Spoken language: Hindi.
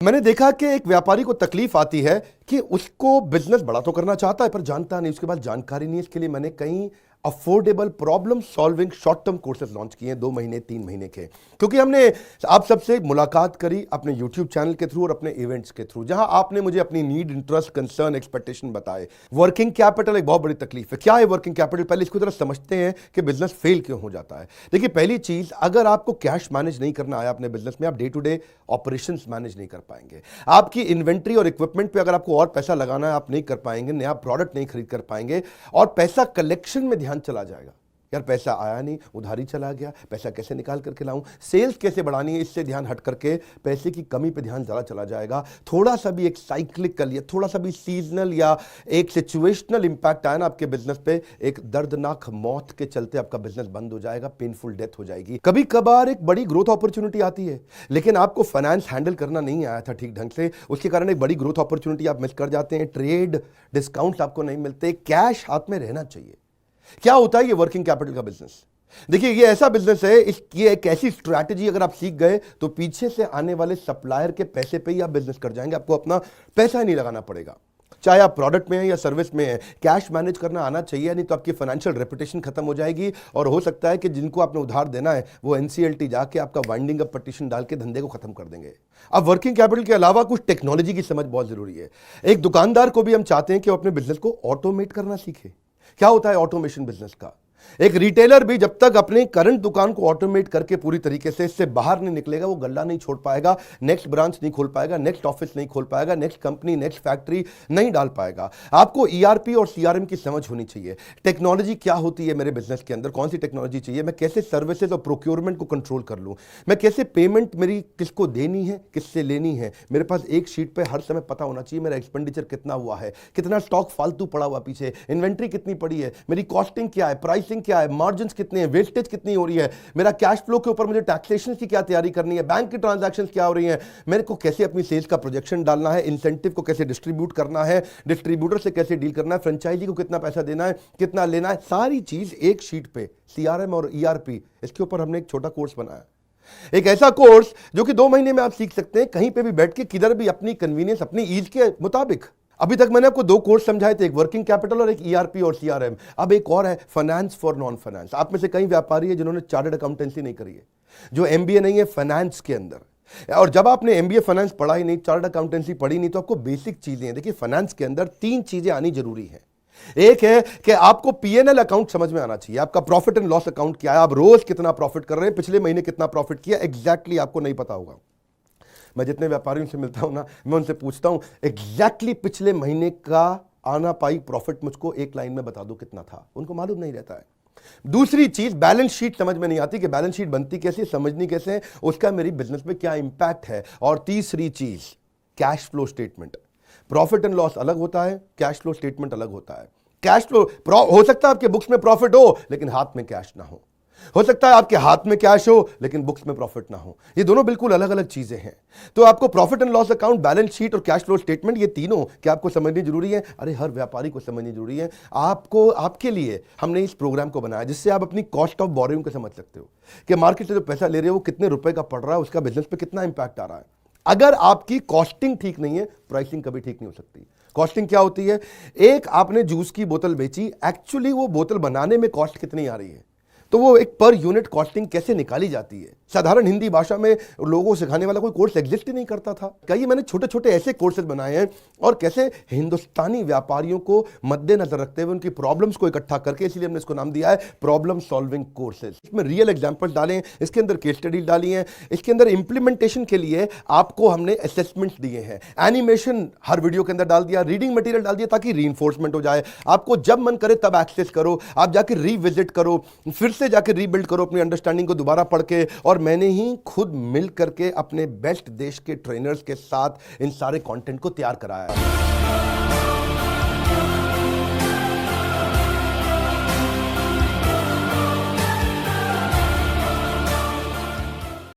मैंने देखा कि एक व्यापारी को तकलीफ आती है कि उसको बिजनेस बड़ा तो करना चाहता है पर जानता नहीं, उसके पास जानकारी नहीं है। इसके लिए मैंने कई affordable problem solving short term courses launch किए हैं 2 महीने 3 महीने के, क्योंकि हमने आप सबसे मुलाकात करी अपने यूट्यूब चैनल के थ्रू और अपने इवेंट्स के थ्रू, जहां आपने मुझे अपनी नीड, इंटरेस्ट, कंसर्न, एक्सपेक्टेशन बताए। वर्किंग कैपिटल एक बहुत बड़ी तकलीफ है। क्या है वर्किंग कैपिटल? पहले इसको जरा समझते हैं कि बिजनेस फेल क्यों हो जाता है। देखिए, पहली चीज, अगर आपको कैश मैनेज नहीं करना आया अपने बिजनेस में, आप day to day operations manage नहीं कर पाएंगे। आपकी इन्वेंट्री और इक्विपमेंट पे अगर आपको और पैसा लगाना है, आप नहीं कर पाएंगे, नया प्रोडक्ट नहीं खरीद कर पाएंगे, और पैसा कलेक्शन में ध्यान चला जाएगा। यार पैसा आया नहीं, उधारी चला गया, पैसा कैसे निकाल करके लाऊं, सेल्स कैसे बढ़ानी है, इससे ध्यान हट करके पैसे की कमी पे ध्यान ज़्यादा चला जाएगा। थोड़ा सा भी एक साइक्लिकल या थोड़ा सा भी सीजनल या एक सिचुएशनल इंपैक्ट आया ना आपके बिजनेस पे, एक दर्दनाक मौत के चलते आपका बिजनेस बंद हो जाएगा, पेनफुल डेथ हो जाएगी। कभी कभार एक बड़ी ग्रोथ अपॉर्चुनिटी आती है, लेकिन आपको फाइनेंस हैंडल करना नहीं आया था ठीक ढंग से, उसके कारण एक बड़ी ग्रोथ अपॉर्चुनिटी आप मिस कर जाते हैं। ट्रेड डिस्काउंट्स आपको नहीं मिलते, कैश हाथ में रहना चाहिए। क्या होता है ये वर्किंग कैपिटल का बिजनेस? देखिए, ये ऐसा बिजनेस है, ये एक ऐसी स्ट्रैटेजी अगर आप सीख गए तो पीछे से आने वाले सप्लायर के पैसे पे ही आप बिजनेस कर जाएंगे, आपको अपना पैसा ही नहीं लगाना पड़ेगा। चाहे आप प्रोडक्ट में हैं या सर्विस में हैं, कैश मैनेज करना आना चाहिए, नहीं तो आपकी फाइनेंशियल रेपुटेशन खत्म हो जाएगी और हो सकता है कि जिनको आपने उधार देना है वो एनसीएलटी जाके आपका वाइंडिंग अप पटिशन डाल के धंधे को खत्म कर देंगे। अब वर्किंग कैपिटल के अलावा कुछ टेक्नोलॉजी की समझ बहुत जरूरी है। एक दुकानदार को भी हम चाहते हैं कि वो अपने बिजनेस को ऑटोमेट करना सीखे। क्या होता है ऑटोमेशन बिजनेस का? एक रिटेलर भी जब तक अपने करंट दुकान को ऑटोमेट करके पूरी तरीके से इससे बाहर नहीं निकलेगा, वो गल्ला नहीं छोड़ पाएगा, नेक्स्ट ब्रांच नहीं खोल पाएगा, नेक्स्ट ऑफिस नहीं खोल पाएगा, नेक्स्ट कंपनी, नेक्स्ट फैक्ट्री नहीं डाल पाएगा। आपको ईआरपी और सीआरएम की समझ होनी चाहिए। टेक्नोलॉजी क्या होती है मेरे बिजनेस के अंदर, कौन सी टेक्नोलॉजी चाहिए, मैं कैसे सर्विसेज और प्रोक्योरमेंट को कंट्रोल कर लूं, मैं कैसे पेमेंट मेरी किसको देनी है, किससे लेनी है। मेरे पास एक शीट पे हर समय पता होना चाहिए मेरा एक्सपेंडिचर कितना हुआ है, कितना स्टॉक फालतू पड़ा हुआ पीछे, इन्वेंट्री कितनी पड़ी है, मेरी कॉस्टिंग क्या है, प्राइसिंग क्या है, मार्जिन कितने हैं, वेस्टेज कितनी हो रही है, मेरा कैश फ्लो के ऊपर मुझे टैक्सेशन की क्या तैयारी करनी है, बैंक की ट्रांजैक्शंस क्या हो रही हैं, मेरे को कैसे अपनी सेल्स का प्रोजेक्शन डालना है, इंसेंटिव को कैसे डिस्ट्रीब्यूट करना है, डिस्ट्रीब्यूटर से कैसे डील करना है, फ्रेंचाइजी को कितना पैसा देना है, कितना लेना है, सारी चीज एक शीट पे, सीआरएम और ईआरपी। इसके ऊपर हमने एक छोटा कोर्स बनाया, एक ऐसा कोर्स जो कि 2 महीने में आप सीख सकते हैं, कहीं पे भी बैठ के, किधर भी, अपनी कन्वीनियंस, अपनी ईज के मुताबिक। अभी तक मैंने आपको 2 कोर्स समझाए थे, एक वर्किंग कैपिटल और एक ईआरपी और सीआरएम। अब एक और है फाइनेंस फॉर नॉन फाइनेंस। आप में से कई व्यापारी है जिन्होंने चार्टर्ड अकाउंटेंसी नहीं करी है, जो एमबीए नहीं है फाइनेंस के अंदर। और जब आपने एमबीए फाइनेंस पढ़ा ही नहीं, चार्टर्ड अकाउंटेंसी पढ़ी नहीं, तो आपको बेसिक चीजें हैं। देखिए, फाइनेंस के अंदर 3 चीजें आनी जरूरी है। एक है कि आपको पीएनएल अकाउंट समझ में आना चाहिए, आपका प्रॉफिट एंड लॉस अकाउंट क्या है, आप रोज कितना प्रॉफिट कर रहे हैं, पिछले महीने कितना प्रॉफिट किया, एग्जैक्टली आपको नहीं पता होगा। मैं जितने व्यापारियों से मिलता हूं ना, मैं उनसे पूछता हूं एग्जैक्टली पिछले महीने का आना पाई प्रॉफिट मुझको एक लाइन में बता दो कितना था, उनको मालूम नहीं रहता है। दूसरी चीज, बैलेंस शीट समझ में नहीं आती कि बैलेंस शीट बनती कैसे, समझनी कैसे है, उसका मेरी बिजनेस में क्या इंपैक्ट है। और तीसरी चीज, cash flow statement. Profit and loss अलग होता है, कैश फ्लो स्टेटमेंट अलग होता है। कैश फ्लो हो सकता है आपके बुक्स में प्रॉफिट हो लेकिन हाथ में कैश ना हो सकता है आपके हाथ में कैश हो लेकिन बुक्स में प्रॉफिट ना हो। ये दोनों बिल्कुल अलग अलग चीजें हैं। तो आपको profit and loss account, balance sheet और कैश फ्लो स्टेटमेंट, ये तीनों क्या आपको समझनी जरूरी है? अरे हर व्यापारी को समझनी जरूरी है। आपको, आपके लिए हमने इस प्रोग्राम को बनाया जिससे आप अपनी कॉस्ट ऑफ बोरोइंग को समझ सकते हो कि मार्केट से जो पैसा ले रहे हो वो कितने रुपए का पड़ रहा है, उसका बिजनेस पे कितना इंपैक्ट आ रहा है। अगर आपकी कॉस्टिंग ठीक नहीं है, प्राइसिंग कभी ठीक नहीं हो सकती। कॉस्टिंग क्या होती है? एक आपने जूस की बोतल बेची, एक्चुअली वो बोतल बनाने में कॉस्ट कितनी आ रही है, तो वो एक पर यूनिट कॉस्टिंग कैसे निकाली जाती है। साधारण हिंदी भाषा में लोगों को सिखाने वाला कोई कोर्स एग्जिस्ट ही नहीं करता था। कई मैंने छोटे छोटे ऐसे कोर्सेज बनाए हैं, और कैसे हिंदुस्तानी व्यापारियों को मद्देनजर रखते हुए उनकी प्रॉब्लम्स को इकट्ठा करके, इसलिए हमने इसको नाम दिया है प्रॉब्लम सॉल्विंग कोर्सेज। इसमें रियल एग्जांपल्स डाले हैं, इसके अंदर केस स्टडी डाली हैं, इसके अंदर इंप्लीमेंटेशन के लिए आपको हमने असेसमेंट्स दिए हैं, एनिमेशन हर वीडियो के अंदर डाल दिया, रीडिंग मटेरियल डाल दिया ताकि रीइंफोर्समेंट हो जाए। आपको जब मन करे तब एक्सेस करो, आप जाके रीविजिट करो, फिर से जाके रीबिल्ड करो अपनी अंडरस्टैंडिंग को दोबारा पढ़ के। और मैंने ही खुद मिल करके अपने बेस्ट देश के ट्रेनर्स के साथ इन सारे कंटेंट को तैयार कराया है।